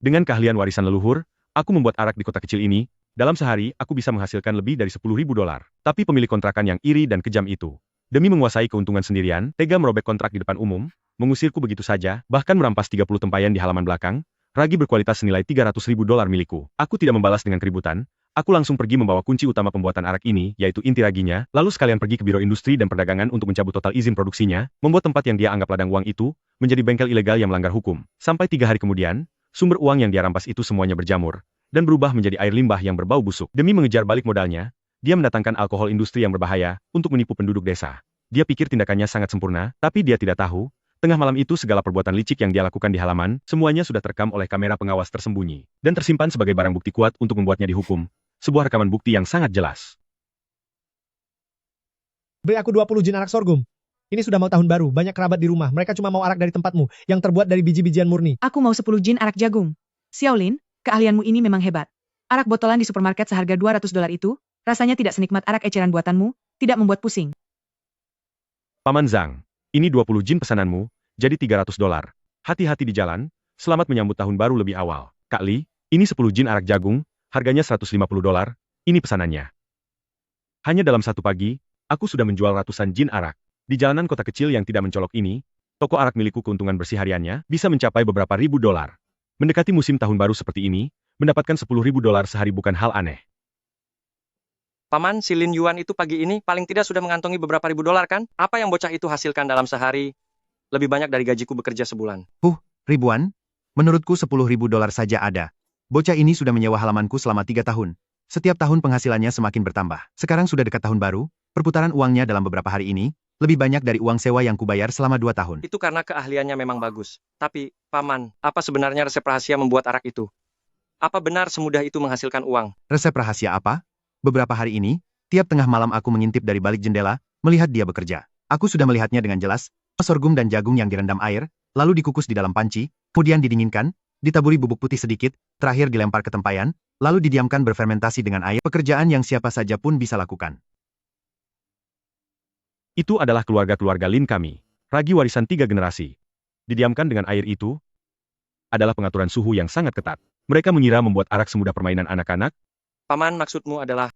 Dengan keahlian warisan leluhur, aku membuat arak di kota kecil ini. Dalam sehari, aku bisa menghasilkan lebih dari 10.000 dolar. Tapi pemilik kontrakan yang iri dan kejam itu, demi menguasai keuntungan sendirian, tega merobek kontrak di depan umum, mengusirku begitu saja, bahkan merampas 30 tempayan di halaman belakang, ragi berkualitas senilai 300.000 dolar milikku. Aku tidak membalas dengan keributan, aku langsung pergi membawa kunci utama pembuatan arak ini, yaitu inti raginya, lalu sekalian pergi ke Biro Industri dan Perdagangan untuk mencabut total izin produksinya, membuat tempat yang dia anggap ladang uang itu, menjadi bengkel ilegal yang melanggar hukum. Sampai 3 hari kemudian, sumber uang yang dia rampas itu semuanya berjamur, dan berubah menjadi air limbah yang berbau busuk. Demi mengejar balik modalnya, dia mendatangkan alkohol industri yang berbahaya, untuk menipu penduduk desa. Dia pikir tindakannya sangat sempurna, tapi dia tidak tahu, tengah malam itu segala perbuatan licik yang dia lakukan di halaman, semuanya sudah terekam oleh kamera pengawas tersembunyi, dan tersimpan sebagai barang bukti kuat untuk membuatnya dihukum. Sebuah rekaman bukti yang sangat jelas. Beri aku 20 jin arak sorghum. Ini sudah mau tahun baru, banyak kerabat di rumah, mereka cuma mau arak dari tempatmu, yang terbuat dari biji-bijian murni. Aku mau 10 jin arak jagung. Xiaolin, keahlianmu ini memang hebat. Arak botolan di supermarket seharga 200 dolar itu, rasanya tidak senikmat arak eceran buatanmu, tidak membuat pusing. Paman Zhang, ini 20 jin pesananmu, jadi 300 dolar. Hati-hati di jalan, selamat menyambut tahun baru lebih awal. Kak Li, ini 10 jin arak jagung, harganya 150 dolar, ini pesanannya. Hanya dalam satu pagi, aku sudah menjual ratusan jin arak. Di jalanan kota kecil yang tidak mencolok ini, toko arak milikku keuntungan bersih hariannya bisa mencapai beberapa ribu dolar. Mendekati musim tahun baru seperti ini, mendapatkan 10.000 dolar sehari bukan hal aneh. Paman, si Lin Yuan itu pagi ini paling tidak sudah mengantongi beberapa ribu dolar kan? Apa yang bocah itu hasilkan dalam sehari? Lebih banyak dari gajiku bekerja sebulan. Ribuan? Menurutku 10.000 dolar saja ada. Bocah ini sudah menyewa halamanku selama 3 tahun. Setiap tahun penghasilannya semakin bertambah. Sekarang sudah dekat tahun baru, perputaran uangnya dalam beberapa hari ini, lebih banyak dari uang sewa yang kubayar selama 2 tahun. Itu karena keahliannya memang bagus. Tapi, Paman, apa sebenarnya resep rahasia membuat arak itu? Apa benar semudah itu menghasilkan uang? Resep rahasia apa? Beberapa hari ini, tiap tengah malam aku mengintip dari balik jendela, melihat dia bekerja. Aku sudah melihatnya dengan jelas, sorghum dan jagung yang direndam air, lalu dikukus di dalam panci, kemudian didinginkan, ditaburi bubuk putih sedikit, terakhir dilempar ke tempayan, lalu didiamkan berfermentasi dengan air, pekerjaan yang siapa saja pun bisa lakukan. Itu adalah keluarga-keluarga Lin kami, ragi warisan 3 generasi. Didiamkan dengan air itu, adalah pengaturan suhu yang sangat ketat. Mereka mengira membuat arak semudah permainan anak-anak. Paman, maksudmu adalah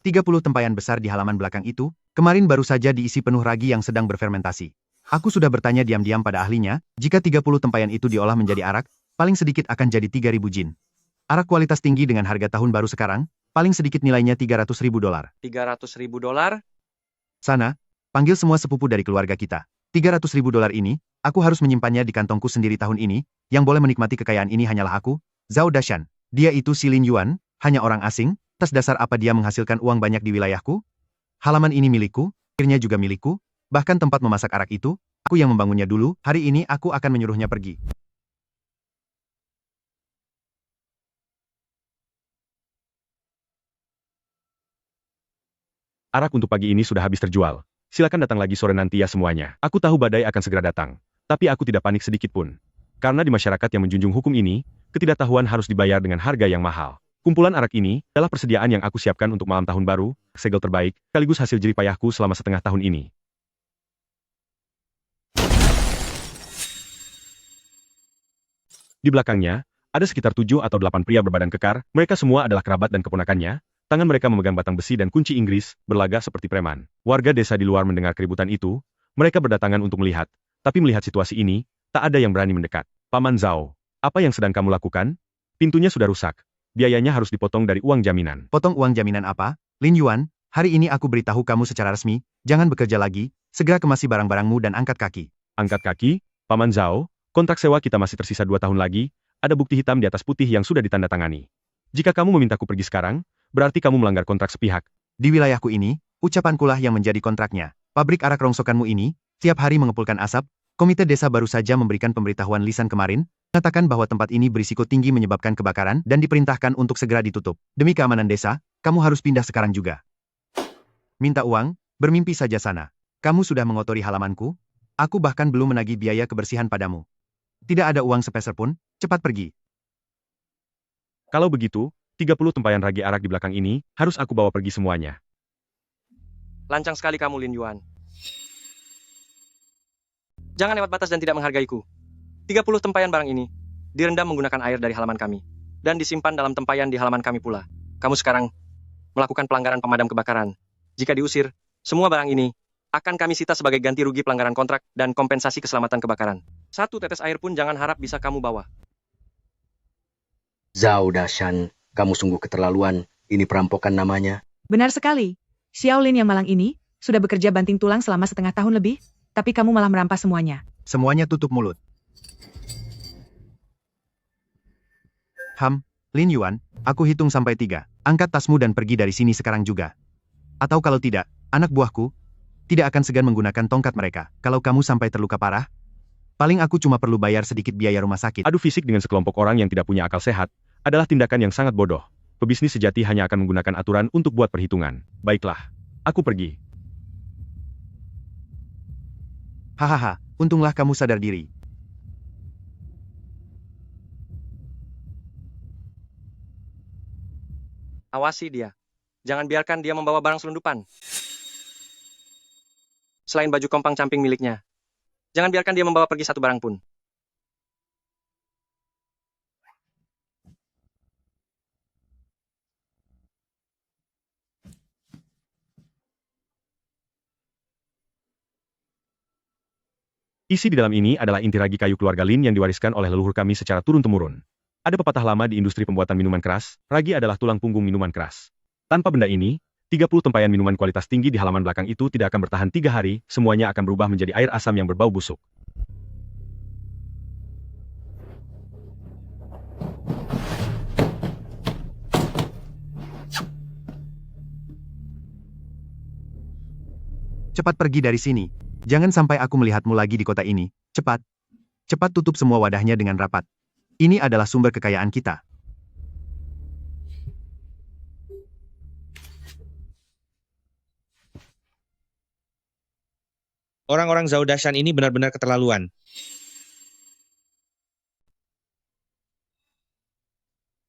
30 tempayan besar di halaman belakang itu, kemarin baru saja diisi penuh ragi yang sedang berfermentasi. Aku sudah bertanya diam-diam pada ahlinya, jika 30 tempayan itu diolah menjadi arak, paling sedikit akan jadi 3.000 jin. Arak kualitas tinggi dengan harga tahun baru sekarang, paling sedikit nilainya 300.000 dolar. 300.000 dolar? Sana, panggil semua sepupu dari keluarga kita. 300.000 dolar ini, aku harus menyimpannya di kantongku sendiri tahun ini, yang boleh menikmati kekayaan ini hanyalah aku, Zhao Dashan. Dia itu si Lin Yuan, hanya orang asing, atas dasar apa dia menghasilkan uang banyak di wilayahku? Halaman ini milikku, airnya juga milikku, bahkan tempat memasak arak itu, aku yang membangunnya dulu, hari ini aku akan menyuruhnya pergi. Arak untuk pagi ini sudah habis terjual. Silakan datang lagi sore nanti ya semuanya. Aku tahu badai akan segera datang. Tapi aku tidak panik sedikit pun. Karena di masyarakat yang menjunjung hukum ini, ketidaktahuan harus dibayar dengan harga yang mahal. Kumpulan arak ini adalah persediaan yang aku siapkan untuk malam tahun baru, segel terbaik, sekaligus hasil jerih payahku selama setengah tahun ini. Di belakangnya, ada sekitar 7 atau 8 pria berbadan kekar, mereka semua adalah kerabat dan keponakannya, tangan mereka memegang batang besi dan kunci Inggris, berlagak seperti preman. Warga desa di luar mendengar keributan itu, mereka berdatangan untuk melihat, tapi melihat situasi ini, tak ada yang berani mendekat. Paman Zhao, apa yang sedang kamu lakukan? Pintunya sudah rusak. Biayanya harus dipotong dari uang jaminan. Potong uang jaminan apa? Lin Yuan, hari ini aku beritahu kamu secara resmi, jangan bekerja lagi, segera kemasi barang-barangmu dan angkat kaki. Angkat kaki? Paman Zhao, kontrak sewa kita masih tersisa 2 tahun lagi, ada bukti hitam di atas putih yang sudah ditandatangani. Jika kamu memintaku pergi sekarang, berarti kamu melanggar kontrak sepihak. Di wilayahku ini, ucapankulah yang menjadi kontraknya. Pabrik arak rongsokanmu ini, tiap hari mengepulkan asap, komite desa baru saja memberikan pemberitahuan lisan kemarin, mengatakan bahwa tempat ini berisiko tinggi menyebabkan kebakaran dan diperintahkan untuk segera ditutup. Demi keamanan desa, kamu harus pindah sekarang juga. Minta uang, bermimpi saja sana. Kamu sudah mengotori halamanku, aku bahkan belum menagih biaya kebersihan padamu. Tidak ada uang sepeser pun, cepat pergi. Kalau begitu, 30 tempayan ragi arak di belakang ini, harus aku bawa pergi semuanya. lancang sekali kamu, Lin Yuan. Jangan lewat batas dan tidak menghargaiku. 30 tempayan barang ini. direndam menggunakan air dari halaman kami, dan disimpan dalam tempayan di halaman kami pula. Kamu sekarang melakukan pelanggaran pemadam kebakaran. Jika diusir, semua barang ini akan kami sita sebagai ganti rugi pelanggaran kontrak dan kompensasi keselamatan kebakaran. 1 tetes air pun jangan harap bisa kamu bawa. Zhao Dashan, kamu sungguh keterlaluan. Ini perampokan namanya. Benar sekali. Xiaolin yang malang ini sudah bekerja banting tulang selama setengah tahun lebih, tapi kamu malah merampas semuanya. Semuanya tutup mulut. Lin Yuan, aku hitung sampai 3. Angkat tasmu dan pergi dari sini sekarang juga. Atau kalau tidak, anak buahku tidak akan segan menggunakan tongkat mereka. Kalau kamu sampai terluka parah, paling aku cuma perlu bayar sedikit biaya rumah sakit. Adu fisik dengan sekelompok orang yang tidak punya akal sehat adalah tindakan yang sangat bodoh. Pebisnis sejati hanya akan menggunakan aturan untuk buat perhitungan. Baiklah, aku pergi. Hahaha, untunglah kamu sadar diri. Awasi dia. Jangan biarkan dia membawa barang selundupan. Selain baju kompang camping miliknya. Jangan biarkan dia membawa pergi satu barang pun. Isi di dalam ini adalah inti ragi kayu keluarga Lin yang diwariskan oleh leluhur kami secara turun-temurun. Ada pepatah lama di industri pembuatan minuman keras, ragi adalah tulang punggung minuman keras. Tanpa benda ini, 30 tempayan minuman kualitas tinggi di halaman belakang itu tidak akan bertahan 3 hari, semuanya akan berubah menjadi air asam yang berbau busuk. Cepat pergi dari sini. Jangan sampai aku melihatmu lagi di kota ini. Cepat. Cepat tutup semua wadahnya dengan rapat. Ini adalah sumber kekayaan kita. Orang-orang Zhao Dashan ini benar-benar keterlaluan.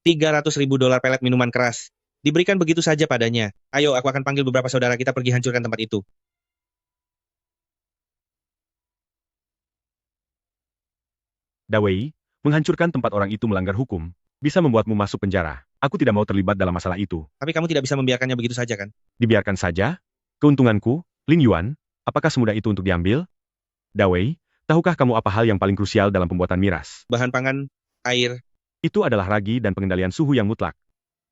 $300.000 pelet minuman keras. Diberikan begitu saja padanya. Ayo, aku akan panggil beberapa saudara kita pergi hancurkan tempat itu. Dawei, menghancurkan tempat orang itu melanggar hukum, bisa membuatmu masuk penjara. Aku tidak mau terlibat dalam masalah itu. Tapi kamu tidak bisa membiarkannya begitu saja kan? Dibiarkan saja? Keuntunganku, Lin Yuan, apakah semudah itu untuk diambil? Dawei, tahukah kamu apa hal yang paling krusial dalam pembuatan miras? Bahan pangan, air. Itu adalah ragi dan pengendalian suhu yang mutlak.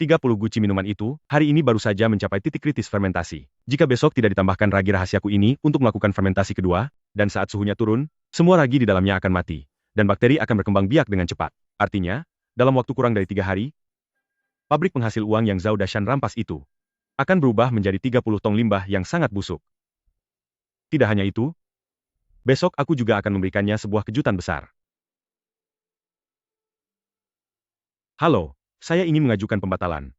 30 guci minuman itu, hari ini baru saja mencapai titik kritis fermentasi. Jika besok tidak ditambahkan ragi rahasiaku ini untuk melakukan fermentasi kedua, dan saat suhunya turun, semua ragi di dalamnya akan mati. Dan bakteri akan berkembang biak dengan cepat. Artinya, dalam waktu kurang dari 3 hari, pabrik penghasil uang yang Zhao Dashan rampas itu akan berubah menjadi 30 tong limbah yang sangat busuk. Tidak hanya itu, besok aku juga akan memberikannya sebuah kejutan besar. Halo, saya ingin mengajukan pembatalan.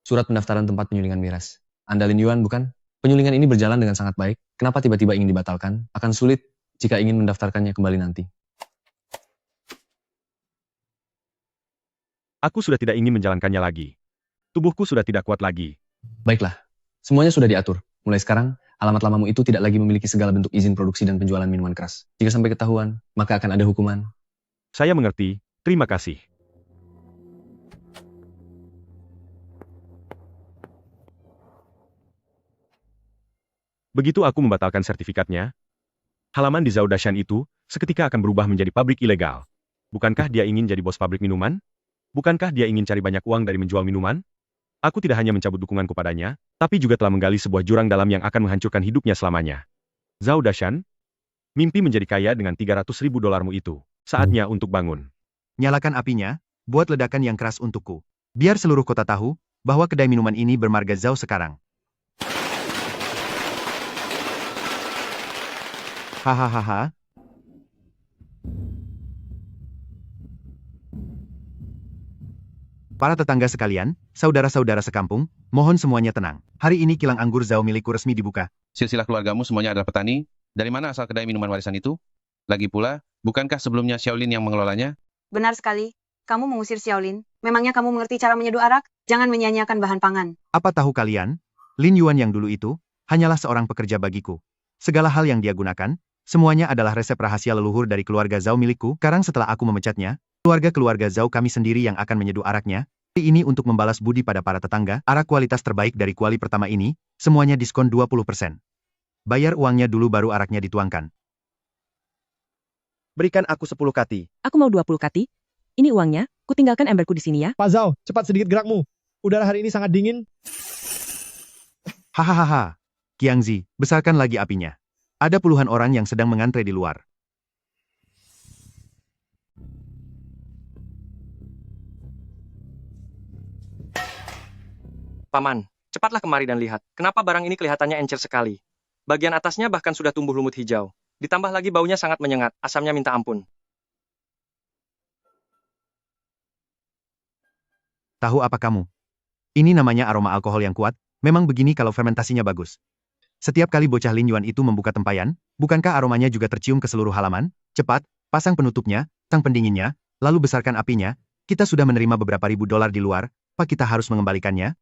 Surat pendaftaran tempat penyulingan miras. Anda Lin Yuan, bukan? Penyulingan ini berjalan dengan sangat baik. Kenapa tiba-tiba ingin dibatalkan? Akan sulit jika ingin mendaftarkannya kembali nanti. Aku sudah tidak ingin menjalankannya lagi. Tubuhku sudah tidak kuat lagi. Baiklah, semuanya sudah diatur. Mulai sekarang, alamat lamamu itu tidak lagi memiliki segala bentuk izin produksi dan penjualan minuman keras. Jika sampai ketahuan, maka akan ada hukuman. Saya mengerti, terima kasih. Begitu aku membatalkan sertifikatnya, halaman di Zhao Dashan itu seketika akan berubah menjadi pabrik ilegal. Bukankah dia ingin jadi bos pabrik minuman? Bukankah dia ingin cari banyak uang dari menjual minuman? Aku tidak hanya mencabut dukunganku padanya, tapi juga telah menggali sebuah jurang dalam yang akan menghancurkan hidupnya selamanya. Zhao Dashan, mimpi menjadi kaya dengan $300.000 itu. Saatnya untuk bangun. Nyalakan apinya, buat ledakan yang keras untukku. Biar seluruh kota tahu bahwa kedai minuman ini bermarga Zhao sekarang. Hahaha. Para tetangga sekalian, saudara-saudara sekampung, mohon semuanya tenang. Hari ini kilang anggur Zhao milikku resmi dibuka. Silsilah keluargamu semuanya adalah petani. Dari mana asal kedai minuman warisan itu? Lagi pula, bukankah sebelumnya Xiaolin yang mengelolanya? Benar sekali. Kamu mengusir Xiaolin. Memangnya kamu mengerti cara menyeduh arak? Jangan menyia-nyiakan bahan pangan. Apa tahu kalian? Lin Yuan yang dulu itu, hanyalah seorang pekerja bagiku. Segala hal yang dia gunakan, Semuanya adalah resep rahasia leluhur dari keluarga Zhao milikku. Sekarang setelah aku memecatnya, keluarga-keluarga Zhao kami sendiri yang akan menyeduh araknya. Ini untuk membalas budi pada para tetangga. Arak kualitas terbaik dari kuali pertama ini, semuanya diskon 20%. Bayar uangnya dulu baru araknya dituangkan. Berikan aku 10 kati. Aku mau 20 kati. Ini uangnya, ku tinggalkan emberku di sini ya. Pak Zhao, cepat sedikit gerakmu. Udara hari ini sangat dingin. Hahaha. Qiangzi, besarkan lagi apinya. Ada puluhan orang yang sedang mengantre di luar. Paman, cepatlah kemari dan lihat. Kenapa barang ini kelihatannya encer sekali. Bagian atasnya bahkan sudah tumbuh lumut hijau. Ditambah lagi baunya sangat menyengat, asamnya minta ampun. Tahu apa kamu? Ini namanya aroma alkohol yang kuat, memang begini kalau fermentasinya bagus. Setiap kali bocah Lin Yuan itu membuka tempayan, bukankah aromanya juga tercium ke seluruh halaman? Cepat, pasang penutupnya, tang pendinginnya, lalu besarkan apinya. Kita sudah menerima beberapa ribu dolar di luar, apa kita harus mengembalikannya?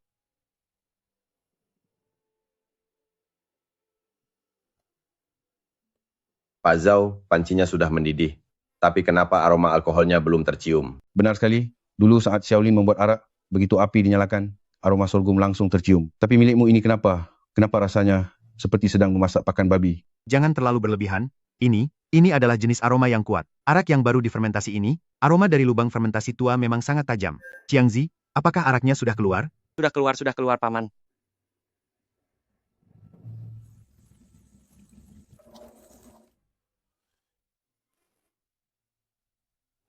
Pak Zhao, pancinya sudah mendidih. Tapi kenapa aroma alkoholnya belum tercium? Benar sekali. Dulu saat Xiaolin membuat arak, begitu api dinyalakan, aroma sorghum langsung tercium. Tapi milikmu ini kenapa? Kenapa rasanya seperti sedang memasak pakan babi? Jangan terlalu berlebihan. Ini adalah jenis aroma yang kuat. Arak yang baru difermentasi ini, aroma dari lubang fermentasi tua memang sangat tajam. Qiangzi, apakah araknya sudah keluar? Sudah keluar, Paman.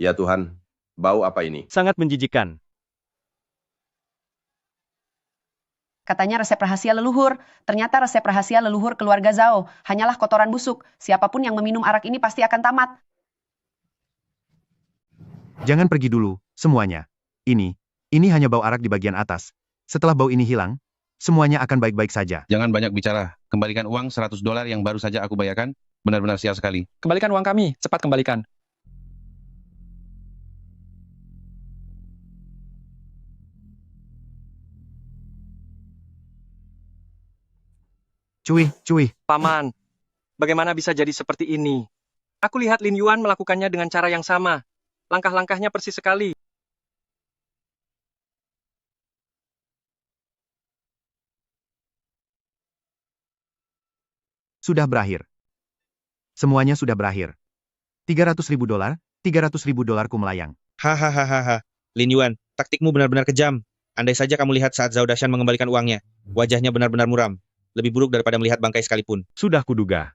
Ya Tuhan, bau apa ini? Sangat menjijikan. Katanya resep rahasia leluhur. Ternyata resep rahasia leluhur keluarga Zhao hanyalah kotoran busuk. Siapapun yang meminum arak ini pasti akan tamat. Jangan pergi dulu, semuanya. Ini hanya bau arak di bagian atas. Setelah bau ini hilang, semuanya akan baik-baik saja. Jangan banyak bicara. Kembalikan uang $100 yang baru saja aku bayarkan. Benar-benar sial sekali. Kembalikan uang kami, cepat kembalikan. Cuy. Paman, bagaimana bisa jadi seperti ini? Aku lihat Lin Yuan melakukannya dengan cara yang sama. Langkah-langkahnya persis sekali. Sudah berakhir. Semuanya sudah berakhir. $300.000, $300.000 ku melayang. Hahaha. Lin Yuan, taktikmu benar-benar kejam. Andai saja kamu lihat saat Zhao Dashan mengembalikan uangnya. Wajahnya benar-benar muram. Lebih buruk daripada melihat bangkai sekalipun. Sudah kuduga.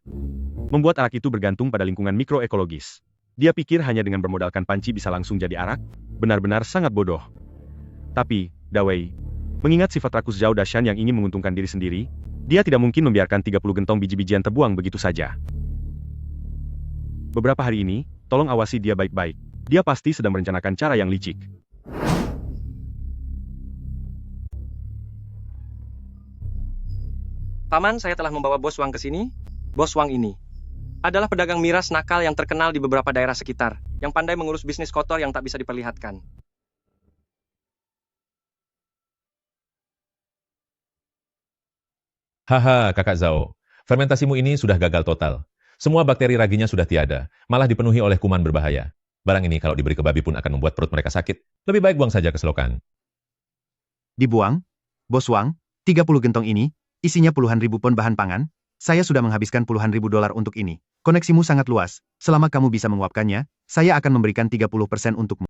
Membuat arak itu bergantung pada lingkungan mikroekologis. Dia pikir hanya dengan bermodalkan panci bisa langsung jadi arak, benar-benar sangat bodoh. Tapi, Dawei, mengingat sifat rakus Zhao Dashan yang ingin menguntungkan diri sendiri, dia tidak mungkin membiarkan 30 gentong biji-bijian terbuang begitu saja. Beberapa hari ini, tolong awasi dia baik-baik. Dia pasti sedang merencanakan cara yang licik. Paman, saya telah membawa Bos Wang ke sini. Bos Wang ini adalah pedagang miras nakal yang terkenal di beberapa daerah sekitar, yang pandai mengurus bisnis kotor yang tak bisa diperlihatkan. Haha, kakak Zhao. Fermentasimu ini sudah gagal total. Semua bakteri raginya sudah tiada, malah dipenuhi oleh kuman berbahaya. Barang ini kalau diberi ke babi pun akan membuat perut mereka sakit. Lebih baik buang saja ke selokan. Dibuang? Bos Wang, 30 gentong ini, isinya puluhan ribu pon bahan pangan. Saya sudah menghabiskan puluhan ribu dolar untuk ini. Koneksimu sangat luas. Selama kamu bisa menguapkannya, saya akan memberikan 30% untukmu.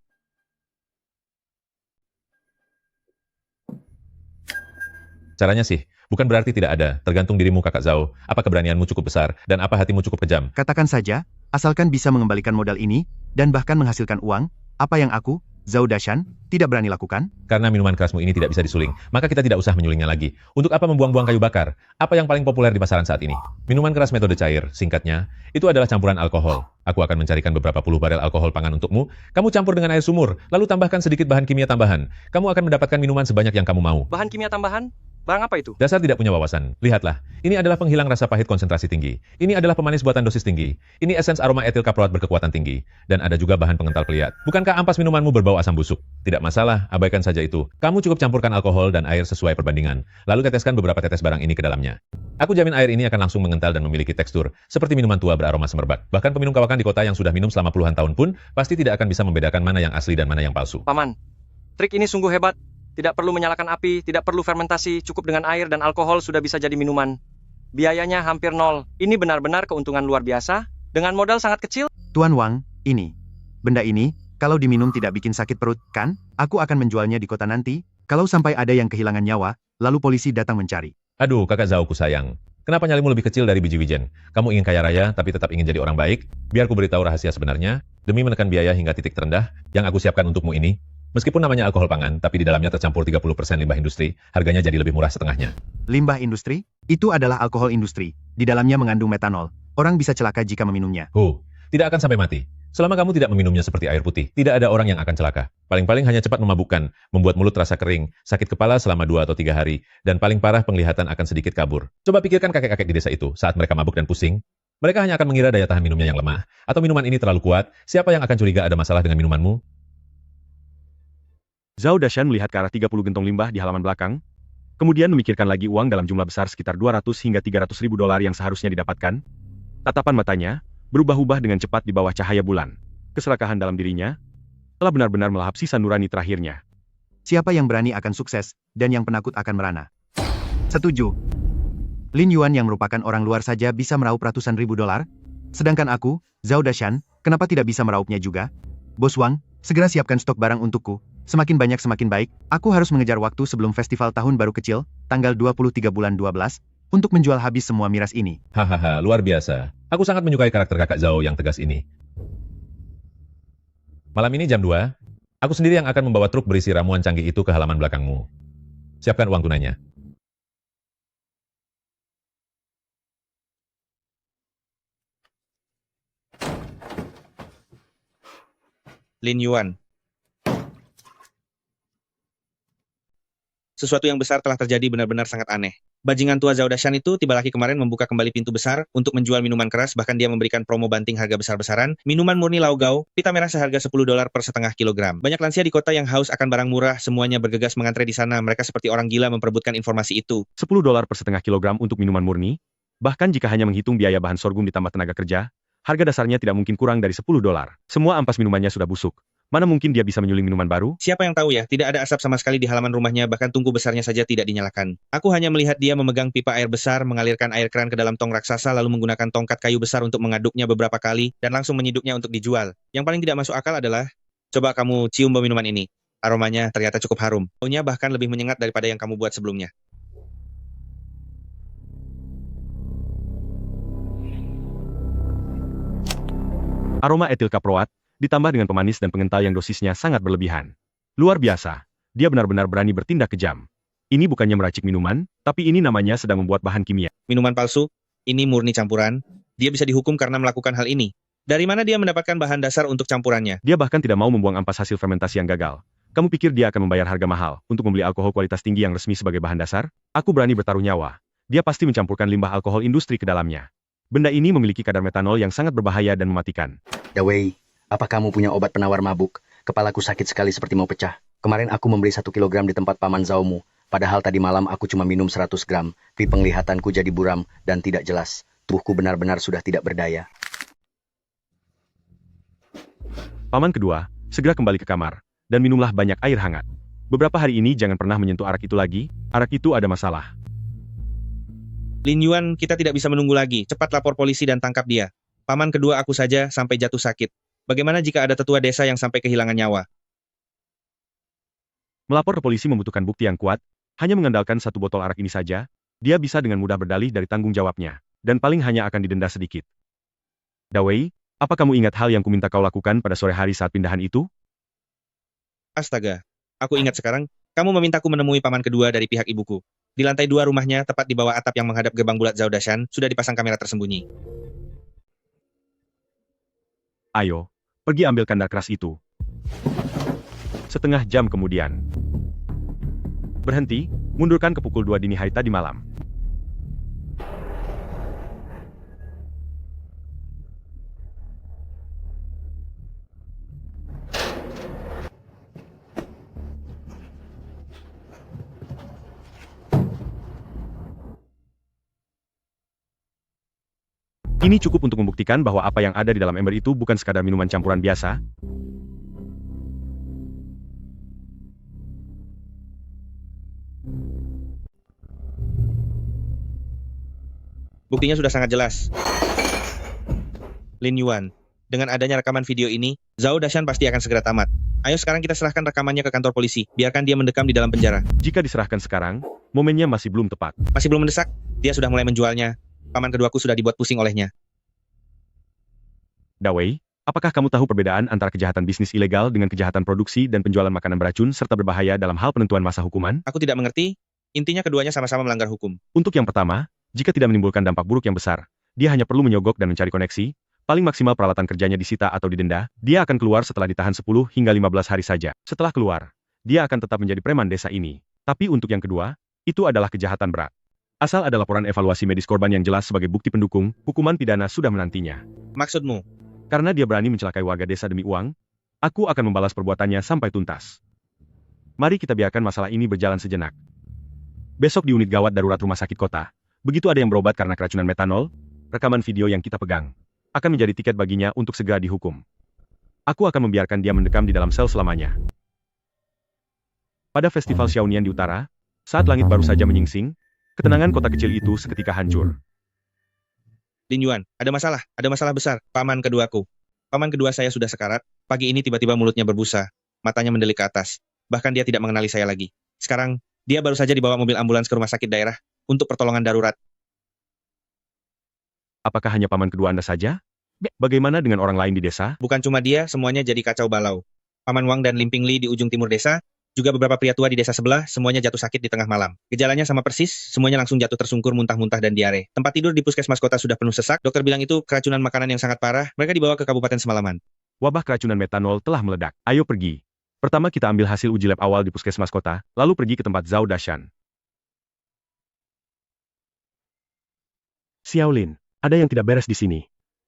Caranya sih, bukan berarti tidak ada, tergantung dirimu kakak Zhao, apa keberanianmu cukup besar, dan apa hatimu cukup kejam. Katakan saja, asalkan bisa mengembalikan modal ini, dan bahkan menghasilkan uang, apa yang aku, Zhao Dashan, tidak berani lakukan? Karena minuman kerasmu ini tidak bisa disuling, maka kita tidak usah menyulingnya lagi. Untuk apa membuang-buang kayu bakar? Apa yang paling populer di pasaran saat ini? Minuman keras metode cair, singkatnya, itu adalah campuran alkohol. Aku akan mencarikan beberapa puluh barel alkohol pangan untukmu, kamu campur dengan air sumur, lalu tambahkan sedikit bahan kimia tambahan. Kamu akan mendapatkan minuman sebanyak yang kamu mau. Bahan kimia tambahan? Barang apa itu? Dasar tidak punya wawasan. Lihatlah, ini adalah penghilang rasa pahit konsentrasi tinggi. Ini adalah pemanis buatan dosis tinggi. Ini esens aroma etil kaproat berkekuatan tinggi. Dan ada juga bahan pengental keliat. Bukankah ampas minumanmu berbau asam busuk? Tidak masalah, abaikan saja itu. Kamu cukup campurkan alkohol dan air sesuai perbandingan. Lalu teteskan beberapa tetes barang ini ke dalamnya. Aku jamin air ini akan langsung mengental dan memiliki tekstur seperti minuman tua beraroma semerbak. Bahkan peminum kawakan di kota yang sudah minum selama puluhan tahun pun pasti tidak akan bisa membedakan mana yang asli dan mana yang palsu. Paman, trik ini sungguh hebat. Tidak perlu menyalakan api, tidak perlu fermentasi, cukup dengan air dan alkohol sudah bisa jadi minuman. Biayanya hampir nol. Ini benar-benar keuntungan luar biasa, dengan modal sangat kecil. Tuan Wang, ini. Benda ini, kalau diminum tidak bikin sakit perut, kan? Aku akan menjualnya di kota nanti. Kalau sampai ada yang kehilangan nyawa, lalu polisi datang mencari. Aduh, kakak Zhao ku sayang. Kenapa nyalimu lebih kecil dari biji wijen? Kamu ingin kaya raya, tapi tetap ingin jadi orang baik? Biar ku beritahu rahasia sebenarnya, demi menekan biaya hingga titik terendah yang aku siapkan untukmu ini. Meskipun namanya alkohol pangan, tapi di dalamnya tercampur 30% limbah industri, harganya jadi lebih murah setengahnya. Limbah industri? Itu adalah alkohol industri. Di dalamnya mengandung metanol. Orang bisa celaka jika meminumnya. Tidak akan sampai mati. Selama kamu tidak meminumnya seperti air putih, tidak ada orang yang akan celaka. Paling-paling hanya cepat memabukkan, membuat mulut terasa kering, sakit kepala selama 2 atau 3 hari, dan paling parah penglihatan akan sedikit kabur. Coba pikirkan kakek-kakek di desa itu, saat mereka mabuk dan pusing. Mereka hanya akan mengira daya tahan minumnya yang lemah, atau minuman ini terlalu kuat. Siapa yang akan curiga ada masalah dengan minumanmu? Zhao Dashan melihat ke arah 30 gentong limbah di halaman belakang, kemudian memikirkan lagi uang dalam jumlah besar sekitar 200 hingga 300 ribu dolar yang seharusnya didapatkan. Tatapan matanya berubah-ubah dengan cepat di bawah cahaya bulan. Keserakahan dalam dirinya telah benar-benar melahap sisa nurani terakhirnya. Siapa yang berani akan sukses, dan yang penakut akan merana. Setuju. Lin Yuan yang merupakan orang luar saja bisa meraup ratusan ribu dolar. Sedangkan aku, Zhao Dashan, kenapa tidak bisa meraupnya juga? Bos Wang, segera siapkan stok barang untukku. Semakin banyak semakin baik. Aku harus mengejar waktu sebelum festival tahun baru kecil, tanggal 23 bulan 12, untuk menjual habis semua miras ini. Hahaha, luar biasa. Aku sangat menyukai karakter kakak Zhao yang tegas ini. Malam ini jam 2, aku sendiri yang akan membawa truk berisi ramuan canggih itu ke halaman belakangmu. Siapkan uang tunainya. Lin Yuan. Sesuatu yang besar telah terjadi benar-benar sangat aneh. Bajingan tua Zhao Dashan itu tiba lagi kemarin membuka kembali pintu besar untuk menjual minuman keras, bahkan dia memberikan promo banting harga besar-besaran, minuman murni Laogao, pita merah seharga 10 dolar per setengah kilogram. Banyak lansia di kota yang haus akan barang murah, semuanya bergegas mengantre di sana, mereka seperti orang gila memperebutkan informasi itu. 10 dolar per setengah kilogram untuk minuman murni? Bahkan jika hanya menghitung biaya bahan sorghum ditambah tenaga kerja, harga dasarnya tidak mungkin kurang dari 10 dolar. Semua ampas minumannya sudah busuk. Mana mungkin dia bisa menyuling minuman baru? Siapa yang tahu ya, tidak ada asap sama sekali di halaman rumahnya, bahkan tungku besarnya saja tidak dinyalakan. Aku hanya melihat dia memegang pipa air besar, mengalirkan air keran ke dalam tong raksasa, lalu menggunakan tongkat kayu besar untuk mengaduknya beberapa kali, dan langsung menyidupnya untuk dijual. Yang paling tidak masuk akal adalah, coba kamu cium bau minuman ini. Aromanya ternyata cukup harum. Baunya bahkan lebih menyengat daripada yang kamu buat sebelumnya. Aroma etil kaproat, ditambah dengan pemanis dan pengental yang dosisnya sangat berlebihan. Luar biasa, dia benar-benar berani bertindak kejam. Ini bukannya meracik minuman, tapi ini namanya sedang membuat bahan kimia. Minuman palsu? Ini murni campuran. Dia bisa dihukum karena melakukan hal ini. Dari mana dia mendapatkan bahan dasar untuk campurannya? Dia bahkan tidak mau membuang ampas hasil fermentasi yang gagal. Kamu pikir dia akan membayar harga mahal untuk membeli alkohol kualitas tinggi yang resmi sebagai bahan dasar? Aku berani bertaruh nyawa. Dia pasti mencampurkan limbah alkohol industri ke dalamnya. Benda ini memiliki kadar metanol yang sangat berbahaya dan mematikan. Dawei, apa kamu punya obat penawar mabuk? Kepalaku sakit sekali seperti mau pecah. Kemarin aku membeli 1 kilogram di tempat paman Zhaomu. Padahal tadi malam aku cuma minum 100 gram. Tapi penglihatanku jadi buram dan tidak jelas. Tubuhku benar-benar sudah tidak berdaya. Paman kedua, segera kembali ke kamar, dan minumlah banyak air hangat. Beberapa hari ini jangan pernah menyentuh arak itu lagi, arak itu ada masalah. Lin Yuan, kita tidak bisa menunggu lagi. Cepat lapor polisi dan tangkap dia. Paman kedua aku saja sampai jatuh sakit. Bagaimana jika ada tetua desa yang sampai kehilangan nyawa? Melapor ke polisi membutuhkan bukti yang kuat, hanya mengandalkan 1 botol arak ini saja, dia bisa dengan mudah berdalih dari tanggung jawabnya, dan paling hanya akan didenda sedikit. Dawei, apa kamu ingat hal yang kuminta kau lakukan pada sore hari saat pindahan itu? Astaga, aku ingat sekarang, kamu memintaku menemui paman kedua dari pihak ibuku. Di lantai 2 rumahnya, tepat di bawah atap yang menghadap gerbang bulat Zhao Dashan, sudah dipasang kamera tersembunyi. Ayo, pergi ambil kandar keras itu. Setengah jam kemudian. Berhenti, Mundurkan ke pukul 2 dini hari tadi malam. Ini cukup untuk membuktikan bahwa apa yang ada di dalam ember itu bukan sekadar minuman campuran biasa. Buktinya sudah sangat jelas. Lin Yuan, dengan adanya rekaman video ini, Zhao Dashan pasti akan segera tamat. Ayo sekarang kita serahkan rekamannya ke kantor polisi, biarkan dia mendekam di dalam penjara. Jika diserahkan sekarang, momennya masih belum tepat. Masih belum mendesak, dia sudah mulai menjualnya. Paman keduaku sudah dibuat pusing olehnya. Dawei, apakah kamu tahu perbedaan antara kejahatan bisnis ilegal dengan kejahatan produksi dan penjualan makanan beracun serta berbahaya dalam hal penentuan masa hukuman? Aku tidak mengerti, intinya keduanya sama-sama melanggar hukum. Untuk yang pertama, jika tidak menimbulkan dampak buruk yang besar, dia hanya perlu menyogok dan mencari koneksi, paling maksimal peralatan kerjanya disita atau didenda, dia akan keluar setelah ditahan 10 hingga 15 hari saja. Setelah keluar, dia akan tetap menjadi preman desa ini. Tapi untuk yang kedua, itu adalah kejahatan berat. Asal ada laporan evaluasi medis korban yang jelas sebagai bukti pendukung, hukuman pidana sudah menantinya. Maksudmu? Karena dia berani mencelakai warga desa demi uang, aku akan membalas perbuatannya sampai tuntas. Mari kita biarkan masalah ini berjalan sejenak. Besok di unit gawat darurat rumah sakit kota, begitu ada yang berobat karena keracunan metanol, rekaman video yang kita pegang akan menjadi tiket baginya untuk segera dihukum. Aku akan membiarkan dia mendekam di dalam sel selamanya. Pada festival Xiaonian di utara, saat langit baru saja menyingsing, ketenangan kota kecil itu seketika hancur. Lin Yuan, ada masalah besar, paman keduaku. Paman kedua saya sudah sekarat, pagi ini tiba-tiba mulutnya berbusa, matanya mendelik ke atas, bahkan dia tidak mengenali saya lagi. Sekarang, dia baru saja dibawa mobil ambulans ke rumah sakit daerah, untuk pertolongan darurat. Apakah hanya paman kedua Anda saja? Bagaimana dengan orang lain di desa? Bukan cuma dia, semuanya jadi kacau balau. Paman Wang dan Lim Ping Li di ujung timur desa, juga beberapa pria tua di desa sebelah, semuanya jatuh sakit di tengah malam. Gejalanya sama persis, semuanya langsung jatuh tersungkur muntah-muntah dan diare. Tempat tidur di puskesmas kota sudah penuh sesak, dokter bilang itu keracunan makanan yang sangat parah, mereka dibawa ke kabupaten semalaman. Wabah keracunan metanol telah meledak. Ayo pergi. Pertama kita ambil hasil uji lab awal di puskesmas kota, lalu pergi ke tempat Zhao Dashan. Xiaolin, ada yang tidak beres di sini.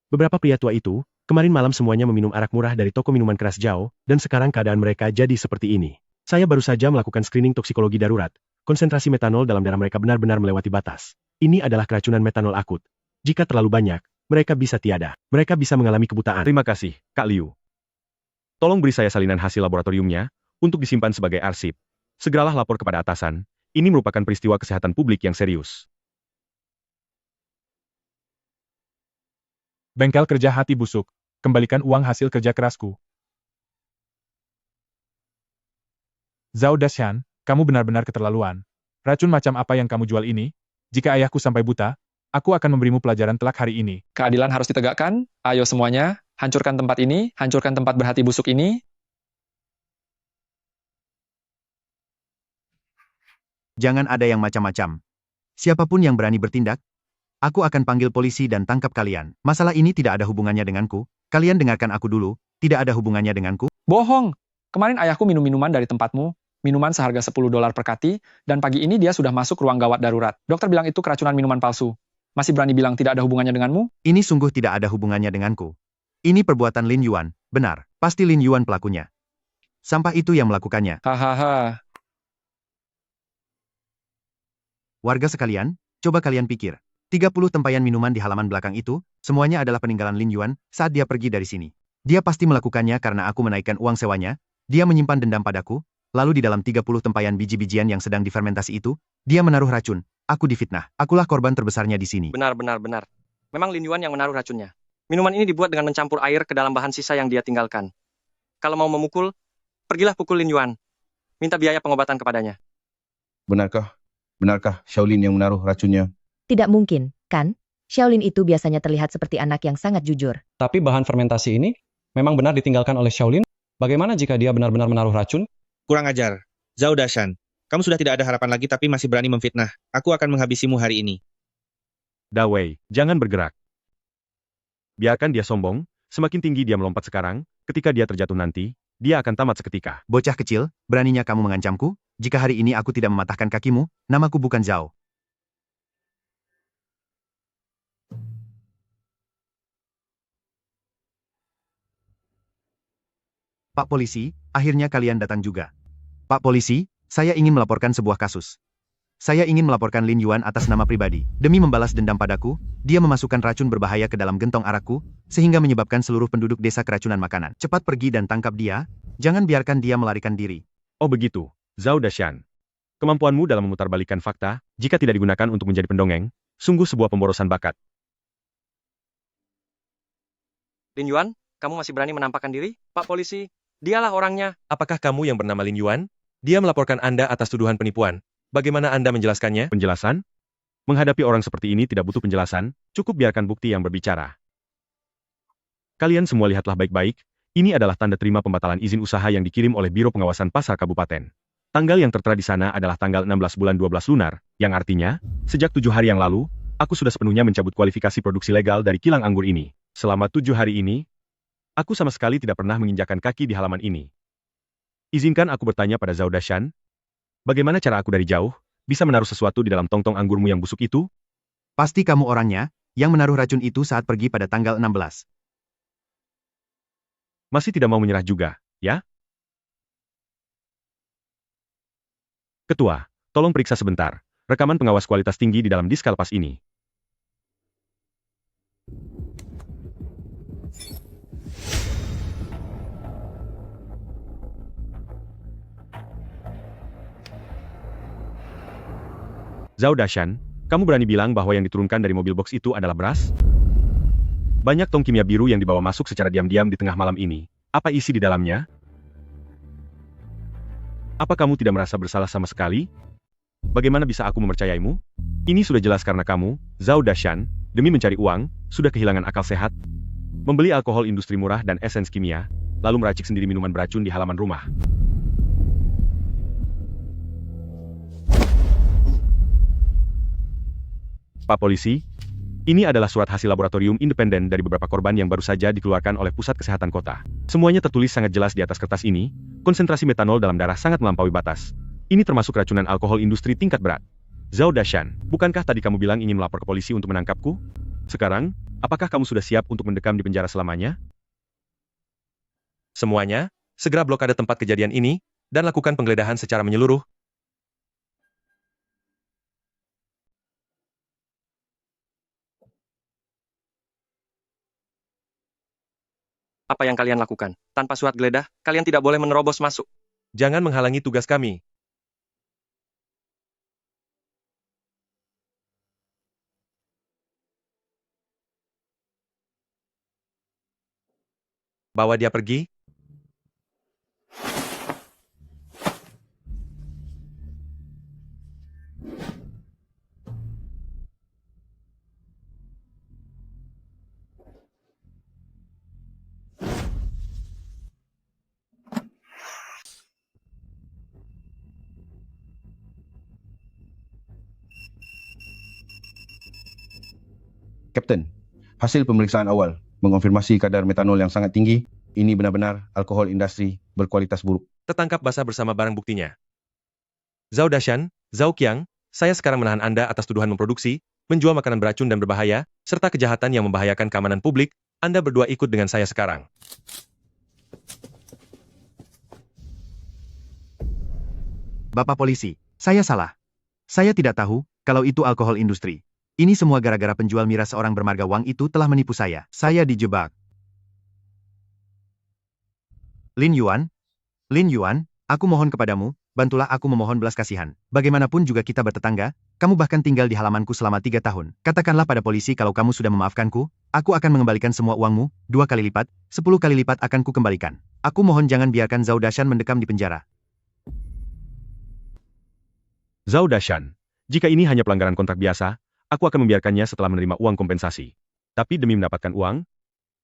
Beberapa pria tua itu, kemarin malam semuanya meminum arak murah dari toko minuman keras Zhao, dan sekarang keadaan mereka jadi seperti ini. Saya baru saja melakukan screening toksikologi darurat. Konsentrasi metanol dalam darah mereka benar-benar melewati batas. Ini adalah keracunan metanol akut. Jika terlalu banyak, mereka bisa tiada. Mereka bisa mengalami kebutaan. Terima kasih, Kak Liu. Tolong beri saya salinan hasil laboratoriumnya, untuk disimpan sebagai arsip. Segeralah lapor kepada atasan. Ini merupakan peristiwa kesehatan publik yang serius. Bengkel kerja hati busuk. Kembalikan uang hasil kerja kerasku. Zhao Dashan, kamu benar-benar keterlaluan. Racun macam apa yang kamu jual ini? Jika ayahku sampai buta, aku akan memberimu pelajaran telak hari ini. Keadilan harus ditegakkan. Ayo semuanya, hancurkan tempat ini, hancurkan tempat berhati busuk ini. Jangan ada yang macam-macam. Siapapun yang berani bertindak, aku akan panggil polisi dan tangkap kalian. Masalah ini tidak ada hubungannya denganku. Kalian dengarkan aku dulu, tidak ada hubungannya denganku. Bohong! Kemarin ayahku minum minuman dari tempatmu, minuman seharga $10 per kati, dan pagi ini dia sudah masuk ruang gawat darurat. Dokter bilang itu keracunan minuman palsu. Masih berani bilang tidak ada hubungannya denganmu? Ini sungguh tidak ada hubungannya denganku. Ini perbuatan Lin Yuan, benar. Pasti Lin Yuan pelakunya. Sampah itu yang melakukannya. Hahaha. Warga sekalian, coba kalian pikir. 30 tempayan minuman di halaman belakang itu, semuanya adalah peninggalan Lin Yuan saat dia pergi dari sini. Dia pasti melakukannya karena aku menaikkan uang sewanya, dia menyimpan dendam padaku, lalu di dalam 30 tempayan biji-bijian yang sedang difermentasi itu, dia menaruh racun. Aku difitnah. Akulah korban terbesarnya di sini. Benar. Memang Lin Yuan yang menaruh racunnya. Minuman ini dibuat dengan mencampur air ke dalam bahan sisa yang dia tinggalkan. Kalau mau memukul, pergilah pukul Lin Yuan. Minta biaya pengobatan kepadanya. Benarkah? Benarkah Xiaolin yang menaruh racunnya? Tidak mungkin, kan? Xiaolin itu biasanya terlihat seperti anak yang sangat jujur. Tapi bahan fermentasi ini memang benar ditinggalkan oleh Xiaolin? Bagaimana jika dia benar-benar menaruh racun? Kurang ajar. Zhao Dashan, kamu sudah tidak ada harapan lagi tapi masih berani memfitnah. Aku akan menghabisimu hari ini. Dawei, jangan bergerak. Biarkan dia sombong, semakin tinggi dia melompat sekarang, ketika dia terjatuh nanti, dia akan tamat seketika. Bocah kecil, beraninya kamu mengancamku? jika hari ini aku tidak mematahkan kakimu, namaku bukan Zhao. Pak Polisi, akhirnya kalian datang juga. Pak Polisi, saya ingin melaporkan sebuah kasus. Saya ingin melaporkan Lin Yuan atas nama pribadi. Demi membalas dendam padaku, dia memasukkan racun berbahaya ke dalam gentong arakku, sehingga menyebabkan seluruh penduduk desa keracunan makanan. Cepat pergi dan tangkap dia, jangan biarkan dia melarikan diri. Oh begitu, Zhao Dashan. Kemampuanmu dalam memutarbalikkan fakta, jika tidak digunakan untuk menjadi pendongeng, sungguh sebuah pemborosan bakat. Lin Yuan, kamu masih berani menampakkan diri? Pak Polisi, dialah orangnya. Apakah kamu yang bernama Lin Yuan? Dia melaporkan Anda atas tuduhan penipuan. Bagaimana Anda menjelaskannya? Penjelasan? Menghadapi orang seperti ini tidak butuh penjelasan, cukup biarkan bukti yang berbicara. Kalian semua lihatlah baik-baik, ini adalah tanda terima pembatalan izin usaha yang dikirim oleh Biro Pengawasan Pasar Kabupaten. Tanggal yang tertera di sana adalah tanggal 16 bulan 12 lunar, yang artinya, sejak 7 hari yang lalu, aku sudah sepenuhnya mencabut kualifikasi produksi legal dari kilang anggur ini. Selama 7 hari ini, aku sama sekali tidak pernah menginjakan kaki di halaman ini. Izinkan aku bertanya pada Zhao Dashan, bagaimana cara aku dari jauh, bisa menaruh sesuatu di dalam tong-tong anggurmu yang busuk itu? Pasti kamu orangnya, yang menaruh racun itu saat pergi pada tanggal 16. Masih tidak mau menyerah juga, ya? Ketua, tolong periksa sebentar, rekaman pengawas kualitas tinggi di dalam disk kalpas ini. Zhao Dashan, kamu berani bilang bahwa yang diturunkan dari mobil box itu adalah beras? Banyak tong kimia biru yang dibawa masuk secara diam-diam di tengah malam ini. Apa isi di dalamnya? Apa kamu tidak merasa bersalah sama sekali? Bagaimana bisa aku mempercayaimu? Ini sudah jelas karena kamu, Zhao Dashan, demi mencari uang, sudah kehilangan akal sehat, membeli alkohol industri murah dan esens kimia, lalu meracik sendiri minuman beracun di halaman rumah. Pak Polisi, ini adalah surat hasil laboratorium independen dari beberapa korban yang baru saja dikeluarkan oleh Pusat Kesehatan Kota. Semuanya tertulis sangat jelas di atas kertas ini, konsentrasi metanol dalam darah sangat melampaui batas. Ini termasuk racunan alkohol industri tingkat berat. Zhao Dashan, bukankah tadi kamu bilang ingin melapor ke polisi untuk menangkapku? Sekarang, apakah kamu sudah siap untuk mendekam di penjara selamanya? Semuanya, segera blokade tempat kejadian ini, dan lakukan penggeledahan secara menyeluruh. Apa yang kalian lakukan? Tanpa surat geledah, kalian tidak boleh menerobos masuk. Jangan menghalangi tugas kami. Bawa dia pergi. Kapten, hasil pemeriksaan awal mengonfirmasi kadar metanol yang sangat tinggi. Ini benar-benar alkohol industri berkualitas buruk. Tertangkap basah bersama barang buktinya. Zhao Dashan, Zhao Qiang, saya sekarang menahan Anda atas tuduhan memproduksi, menjual makanan beracun dan berbahaya, serta kejahatan yang membahayakan keamanan publik. Anda berdua ikut dengan saya sekarang. Bapak Polisi, saya salah. Saya tidak tahu kalau itu alkohol industri. Ini semua gara-gara penjual miras seorang bermarga Wang itu telah menipu saya. Saya dijebak. Lin Yuan, aku mohon kepadamu, bantulah aku memohon belas kasihan. Bagaimanapun juga kita bertetangga, kamu bahkan tinggal di halamanku selama 3 tahun. Katakanlah pada polisi kalau kamu sudah memaafkanku, aku akan mengembalikan semua uangmu, 2 kali lipat, 10 kali lipat akan ku kembalikan. Aku mohon jangan biarkan Zhao Dashan mendekam di penjara. Zhao Dashan, jika ini hanya pelanggaran kontrak biasa, aku akan membiarkannya setelah menerima uang kompensasi. Tapi demi mendapatkan uang,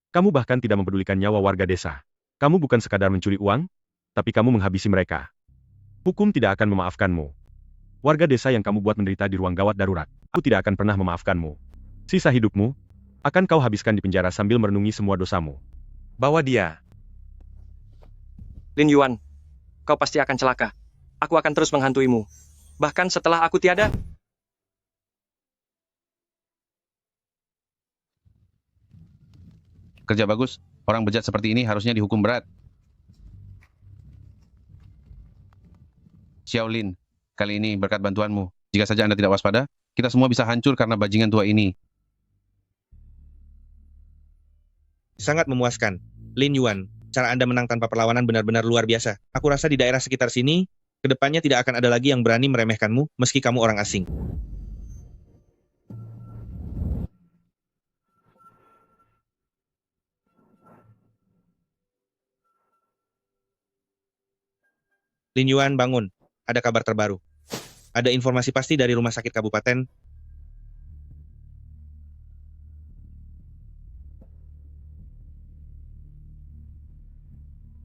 kamu bahkan tidak mempedulikan nyawa warga desa. Kamu bukan sekadar mencuri uang, tapi kamu menghabisi mereka. Hukum tidak akan memaafkanmu. Warga desa yang kamu buat menderita di ruang gawat darurat, aku tidak akan pernah memaafkanmu. Sisa hidupmu, akan kau habiskan di penjara sambil merenungi semua dosamu. Bawa dia. Lin Yuan, kau pasti akan celaka. aku akan terus menghantuimu. Bahkan setelah aku tiada. Kerja bagus. Orang bejat seperti ini harusnya dihukum berat. Xiaolin, kali ini berkat bantuanmu. Jika saja Anda tidak waspada, kita semua bisa hancur karena bajingan tua ini. Sangat memuaskan. Lin Yuan, cara Anda menang tanpa perlawanan benar-benar luar biasa. Aku rasa di daerah sekitar sini, kedepannya tidak akan ada lagi yang berani meremehkanmu, meski kamu orang asing. Lin Yuan, bangun. Ada kabar terbaru. Ada informasi pasti dari rumah sakit kabupaten.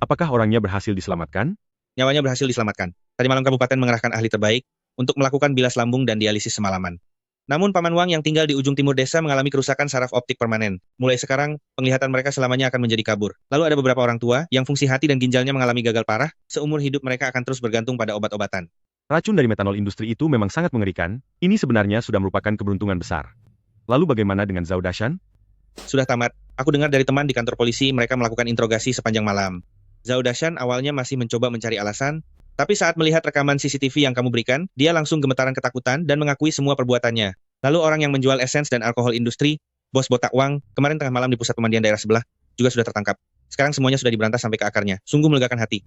Apakah orangnya berhasil diselamatkan? Nyawanya berhasil diselamatkan. Tadi malam kabupaten mengerahkan ahli terbaik untuk melakukan bilas lambung dan dialisis semalaman. Namun Paman Wang yang tinggal di ujung timur desa mengalami kerusakan saraf optik permanen. Mulai sekarang, penglihatan mereka selamanya akan menjadi kabur. Lalu ada beberapa orang tua yang fungsi hati dan ginjalnya mengalami gagal parah, seumur hidup mereka akan terus bergantung pada obat-obatan. Racun dari metanol industri itu memang sangat mengerikan. Ini sebenarnya sudah merupakan keberuntungan besar. Lalu bagaimana dengan Zhao Dashan? Sudah tamat. Aku dengar dari teman di kantor polisi mereka melakukan interogasi sepanjang malam. Zhao Dashan awalnya masih mencoba mencari alasan, tapi saat melihat rekaman CCTV yang kamu berikan, dia langsung gemetaran ketakutan dan mengakui semua perbuatannya. Lalu orang yang menjual esens dan alkohol industri, Bos Botak Wang, kemarin tengah malam di pusat pemandian daerah sebelah, juga sudah tertangkap. Sekarang semuanya sudah diberantas sampai ke akarnya. Sungguh melegakan hati.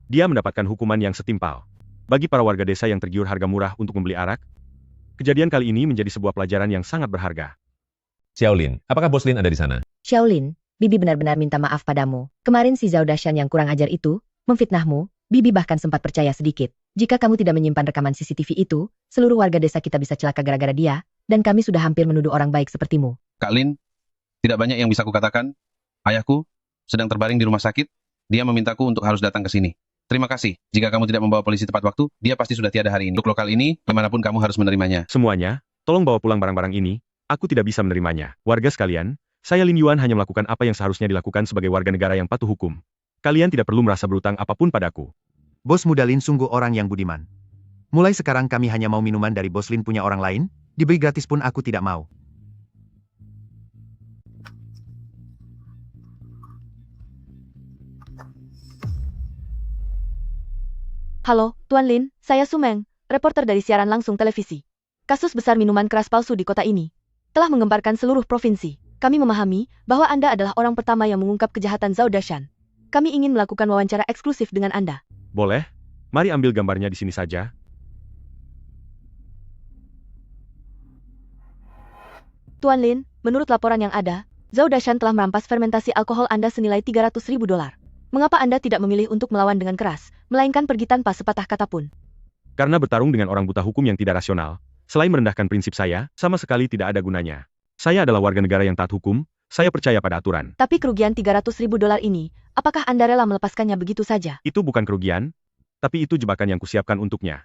Dia mendapatkan hukuman yang setimpal. Bagi para warga desa yang tergiur harga murah untuk membeli arak, kejadian kali ini menjadi sebuah pelajaran yang sangat berharga. Xiaolin, apakah Bos Lin ada di sana? Xiaolin, Bibi benar-benar minta maaf padamu. Kemarin si Zhao Dashan yang kurang ajar itu, memfitnahmu, Bibi bahkan sempat percaya sedikit. Jika kamu tidak menyimpan rekaman CCTV itu, seluruh warga desa kita bisa celaka gara-gara dia, dan kami sudah hampir menuduh orang baik sepertimu. Kak Lin, tidak banyak yang bisa kukatakan. Ayahku sedang terbaring di rumah sakit. Dia memintaku untuk harus datang ke sini. Terima kasih. Jika kamu tidak membawa polisi tepat waktu, dia pasti sudah tiada hari ini. Untuk lokal ini, dimanapun kamu harus menerimanya. Semuanya, tolong bawa pulang barang-barang ini. Aku tidak bisa menerimanya. Warga sekalian, saya Lin Yuan hanya melakukan apa yang seharusnya dilakukan sebagai warga negara yang patuh hukum. Kalian tidak perlu merasa berutang apapun padaku. Bos muda Lin sungguh orang yang budiman. Mulai sekarang kami hanya mau minuman dari Bos Lin punya orang lain, diberi gratis pun aku tidak mau. Halo, Tuan Lin, saya Sumeng, reporter dari siaran langsung televisi. Kasus besar minuman keras palsu di kota ini telah menggemparkan seluruh provinsi. Kami memahami bahwa Anda adalah orang pertama yang mengungkap kejahatan Zhao Dashan. Kami ingin melakukan wawancara eksklusif dengan Anda. Boleh? Mari ambil gambarnya di sini saja. Tuan Lin, menurut laporan yang ada, Zhao Dashan telah merampas fermentasi alkohol Anda senilai $300.000. Mengapa Anda tidak memilih untuk melawan dengan keras, melainkan pergi tanpa sepatah kata pun? Karena bertarung dengan orang buta hukum yang tidak rasional, selain merendahkan prinsip saya, sama sekali tidak ada gunanya. Saya adalah warga negara yang taat hukum, saya percaya pada aturan. Tapi kerugian $300.000 ini, apakah Anda rela melepaskannya begitu saja? Itu bukan kerugian, tapi itu jebakan yang kusiapkan untuknya.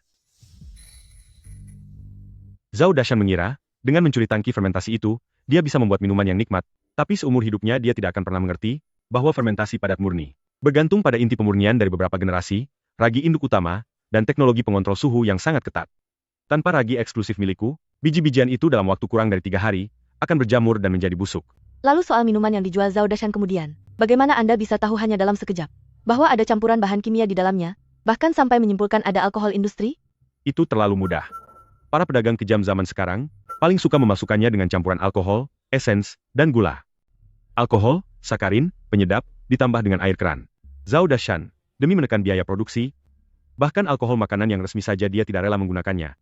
Zhao Dashan mengira, dengan mencuri tangki fermentasi itu, dia bisa membuat minuman yang nikmat, tapi seumur hidupnya dia tidak akan pernah mengerti bahwa fermentasi padat murni bergantung pada inti pemurnian dari beberapa generasi, ragi induk utama, dan teknologi pengontrol suhu yang sangat ketat. Tanpa ragi eksklusif milikku, biji-bijian itu dalam waktu kurang dari 3 hari, akan berjamur dan menjadi busuk. Lalu soal minuman yang dijual Zhao Dashan kemudian, bagaimana Anda bisa tahu hanya dalam sekejap bahwa ada campuran bahan kimia di dalamnya, bahkan sampai menyimpulkan ada alkohol industri? Itu terlalu mudah. Para pedagang kejam zaman sekarang, paling suka memasukkannya dengan campuran alkohol, esens, dan gula. Alkohol, sakarin, penyedap, ditambah dengan air keran. Zhao Dashan, demi menekan biaya produksi, bahkan alkohol makanan yang resmi saja dia tidak rela menggunakannya.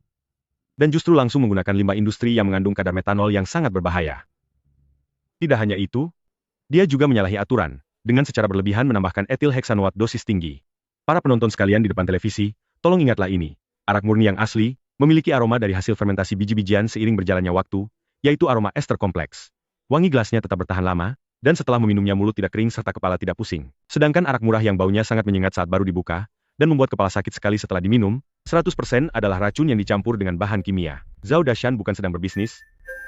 Dan justru langsung menggunakan limbah industri yang mengandung kadar metanol yang sangat berbahaya. Tidak hanya itu, dia juga menyalahi aturan, dengan secara berlebihan menambahkan etil heksanoat dosis tinggi. Para penonton sekalian di depan televisi, tolong ingatlah ini. Arak murni yang asli, memiliki aroma dari hasil fermentasi biji-bijian seiring berjalannya waktu, yaitu aroma ester kompleks. Wangi gelasnya tetap bertahan lama, dan setelah meminumnya mulut tidak kering serta kepala tidak pusing. Sedangkan arak murah yang baunya sangat menyengat saat baru dibuka, dan membuat kepala sakit sekali setelah diminum, 100% adalah racun yang dicampur dengan bahan kimia. Zhao Dashan bukan sedang berbisnis,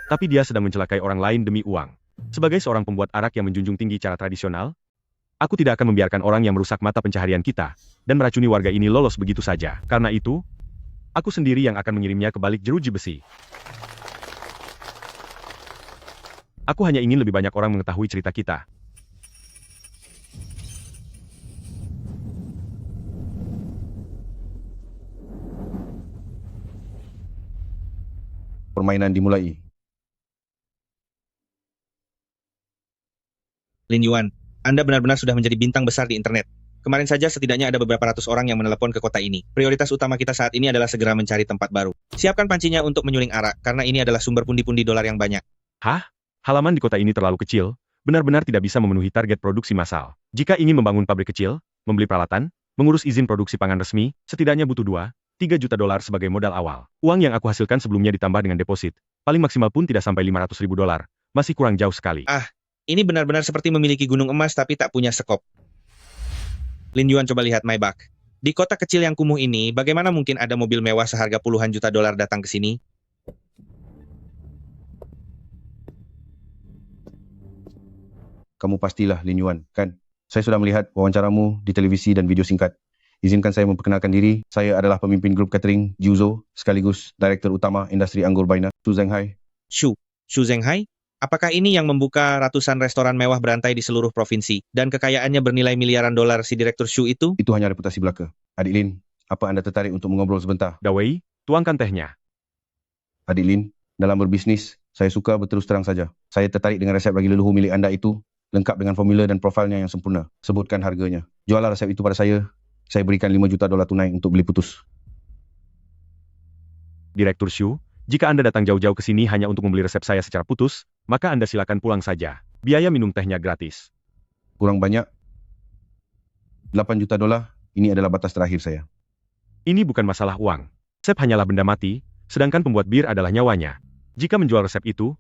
tapi dia sedang mencelakai orang lain demi uang. Sebagai seorang pembuat arak yang menjunjung tinggi cara tradisional, aku tidak akan membiarkan orang yang merusak mata pencaharian kita dan meracuni warga ini lolos begitu saja. Karena itu, aku sendiri yang akan mengirimnya ke balik jeruji besi. Aku hanya ingin lebih banyak orang mengetahui cerita kita. Permainan dimulai. Lin Yuan, Anda benar-benar sudah menjadi bintang besar di internet. Kemarin saja setidaknya ada beberapa ratus orang yang menelepon ke kota ini. Prioritas utama kita saat ini adalah segera mencari tempat baru. Siapkan pancinya untuk menyuling arak, karena ini adalah sumber pundi-pundi dolar yang banyak. Hah? Halaman di kota ini terlalu kecil, benar-benar tidak bisa memenuhi target produksi massal. Jika ingin membangun pabrik kecil, membeli peralatan, mengurus izin produksi pangan resmi, setidaknya butuh 2-3 juta dolar sebagai modal awal. Uang yang aku hasilkan sebelumnya ditambah dengan deposit, paling maksimal pun tidak sampai 500 ribu dolar. Masih kurang jauh sekali. Ini benar-benar seperti memiliki gunung emas tapi tak punya sekop. Lin Yuan coba lihat Maybach. Di kota kecil yang kumuh ini, bagaimana mungkin ada mobil mewah seharga puluhan juta dolar datang ke sini? Kamu pastilah Lin Yuan, kan? Saya sudah melihat wawancaramu di televisi dan video singkat. Izinkan saya memperkenalkan diri. Saya adalah pemimpin grup catering Juzo, sekaligus Direktur Utama Industri Anggur Baina, Xu Zhenghai. Xu Zhenghai? Apakah ini yang membuka ratusan restoran mewah berantai di seluruh provinsi, dan kekayaannya bernilai miliaran dolar si Direktur Xu itu? Itu hanya reputasi belaka. Adik Lin, apa Anda tertarik untuk mengobrol sebentar? Dawei, tuangkan tehnya. Adik Lin, dalam berbisnis, saya suka berterus terang saja. Saya tertarik dengan resep ragi leluhur milik Anda itu, lengkap dengan formula dan profilnya yang sempurna. Sebutkan harganya. Jualah resep itu pada saya berikan 5 juta dolar tunai untuk beli putus. Direktur Xu, jika Anda datang jauh-jauh ke sini hanya untuk membeli resep saya secara putus, maka Anda silakan pulang saja. Biaya minum tehnya gratis. Kurang banyak. 8 juta dolar, ini adalah batas terakhir saya. Ini bukan masalah uang. Resep hanyalah benda mati, sedangkan pembuat bir adalah nyawanya. Jika menjual resep itu,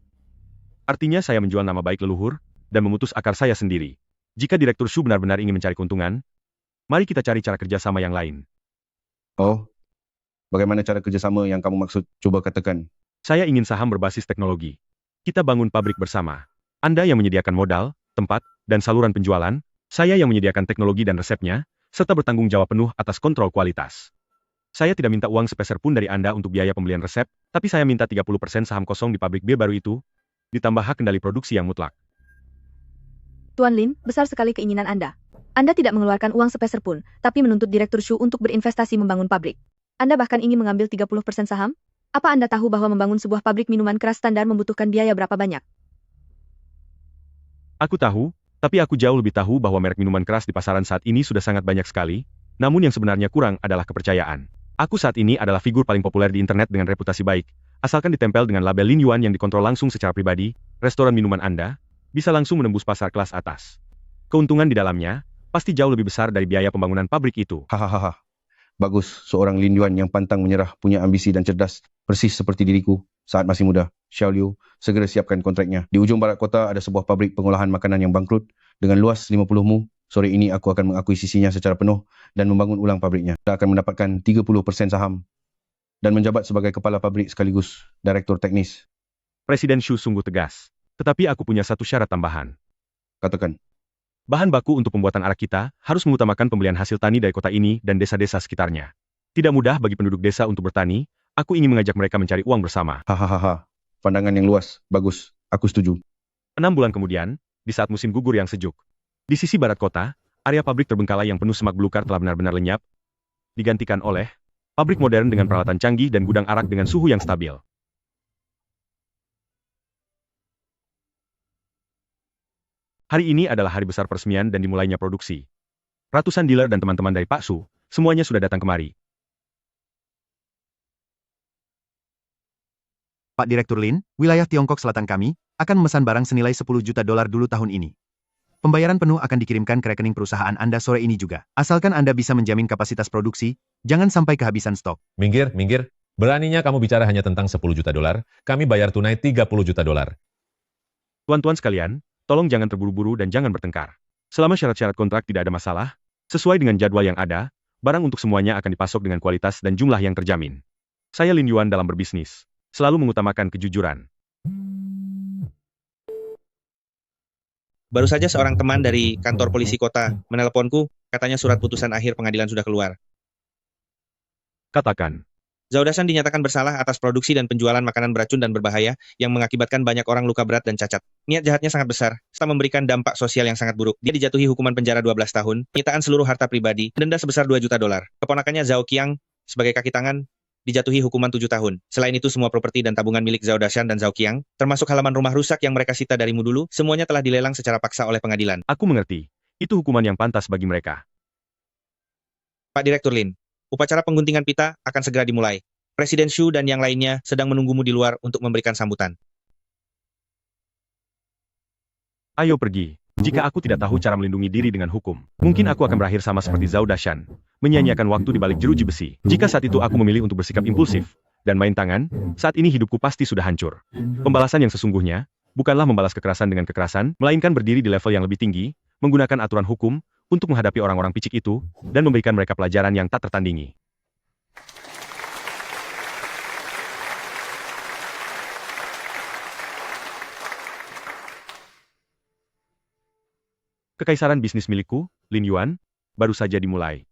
artinya saya menjual nama baik leluhur, dan memutus akar saya sendiri. Jika Direktur Xu benar-benar ingin mencari keuntungan, mari kita cari cara kerjasama yang lain. Oh, bagaimana cara kerjasama yang kamu maksud? Coba katakan. Saya ingin saham berbasis teknologi. Kita bangun pabrik bersama. Anda yang menyediakan modal, tempat, dan saluran penjualan, saya yang menyediakan teknologi dan resepnya, serta bertanggung jawab penuh atas kontrol kualitas. Saya tidak minta uang sepeser pun dari Anda untuk biaya pembelian resep, tapi saya minta 30% saham kosong di pabrik bir baru itu, ditambah hak kendali produksi yang mutlak. Tuan Lin, besar sekali keinginan Anda. Anda tidak mengeluarkan uang sepeser pun, tapi menuntut Direktur Xu untuk berinvestasi membangun pabrik. Anda bahkan ingin mengambil 30% saham? Apa Anda tahu bahwa membangun sebuah pabrik minuman keras standar membutuhkan biaya berapa banyak? Aku tahu, tapi aku jauh lebih tahu bahwa merek minuman keras di pasaran saat ini sudah sangat banyak sekali, namun yang sebenarnya kurang adalah kepercayaan. Aku saat ini adalah figur paling populer di internet dengan reputasi baik, asalkan ditempel dengan label Lin Yuan yang dikontrol langsung secara pribadi, restoran minuman Anda bisa langsung menembus pasar kelas atas. Keuntungan di dalamnya pasti jauh lebih besar dari biaya pembangunan pabrik itu. Hahaha. Bagus, seorang Lin Yuan yang pantang menyerah, punya ambisi dan cerdas, persis seperti diriku saat masih muda. Xiao Liu, segera siapkan kontraknya. Di ujung barat kota ada sebuah pabrik pengolahan makanan yang bangkrut. Dengan luas 50 mu, sore ini aku akan mengakuisisinya secara penuh dan membangun ulang pabriknya. Kita akan mendapatkan 30% saham dan menjabat sebagai kepala pabrik sekaligus direktur teknis. Presiden Xu sungguh tegas. Tetapi aku punya satu syarat tambahan. Katakan. Bahan baku untuk pembuatan arak kita harus mengutamakan pembelian hasil tani dari kota ini dan desa-desa sekitarnya. Tidak mudah bagi penduduk desa untuk bertani, aku ingin mengajak mereka mencari uang bersama. Hahaha. Pandangan yang luas, bagus. Aku setuju. 6 bulan kemudian, di saat musim gugur yang sejuk, di sisi barat kota, area pabrik terbengkalai yang penuh semak belukar telah benar-benar lenyap, digantikan oleh pabrik modern dengan peralatan canggih dan gudang arak dengan suhu yang stabil. Hari ini adalah hari besar peresmian dan dimulainya produksi. Ratusan dealer dan teman-teman dari Pak Su, semuanya sudah datang kemari. Pak Direktur Lin, wilayah Tiongkok Selatan kami akan memesan barang senilai 10 juta dolar dulu tahun ini. Pembayaran penuh akan dikirimkan ke rekening perusahaan Anda sore ini juga. Asalkan Anda bisa menjamin kapasitas produksi, jangan sampai kehabisan stok. Minggir, minggir. Beraninya kamu bicara hanya tentang 10 juta dolar, kami bayar tunai 30 juta dolar. Tuan-tuan sekalian, tolong jangan terburu-buru dan jangan bertengkar. Selama syarat-syarat kontrak tidak ada masalah, sesuai dengan jadwal yang ada, barang untuk semuanya akan dipasok dengan kualitas dan jumlah yang terjamin. Saya Lin Yuan dalam berbisnis, selalu mengutamakan kejujuran. Baru saja seorang teman dari kantor polisi kota menelponku Katanya surat putusan akhir pengadilan sudah keluar. Katakan. Zhao Dashan dinyatakan bersalah atas produksi dan penjualan makanan beracun dan berbahaya yang mengakibatkan banyak orang luka berat dan cacat. Niat jahatnya sangat besar, serta memberikan dampak sosial yang sangat buruk. Dia dijatuhi hukuman penjara 12 tahun, penyitaan seluruh harta pribadi, denda sebesar 2 juta dolar. Keponakannya Zhao Qiang, sebagai kaki tangan, dijatuhi hukuman 7 tahun. Selain itu semua properti dan tabungan milik Zhao Dashan dan Zhao Qiang, termasuk halaman rumah rusak yang mereka sita darimu dulu, semuanya telah dilelang secara paksa oleh pengadilan. Aku mengerti. Itu hukuman yang pantas bagi mereka. Pak Direktur Lin, upacara pengguntingan pita akan segera dimulai. Presiden Xu dan yang lainnya sedang menunggumu di luar untuk memberikan sambutan. Ayo pergi. Jika aku tidak tahu cara melindungi diri dengan hukum, mungkin aku akan berakhir sama seperti Zhao Dashan, menyia-nyiakan waktu di balik jeruji besi. Jika saat itu aku memilih untuk bersikap impulsif dan main tangan, saat ini hidupku pasti sudah hancur. Pembalasan yang sesungguhnya bukanlah membalas kekerasan dengan kekerasan, melainkan berdiri di level yang lebih tinggi, menggunakan aturan hukum untuk menghadapi orang-orang picik itu dan memberikan mereka pelajaran yang tak tertandingi. Kekaisaran bisnis milikku, Lin Yuan, baru saja dimulai.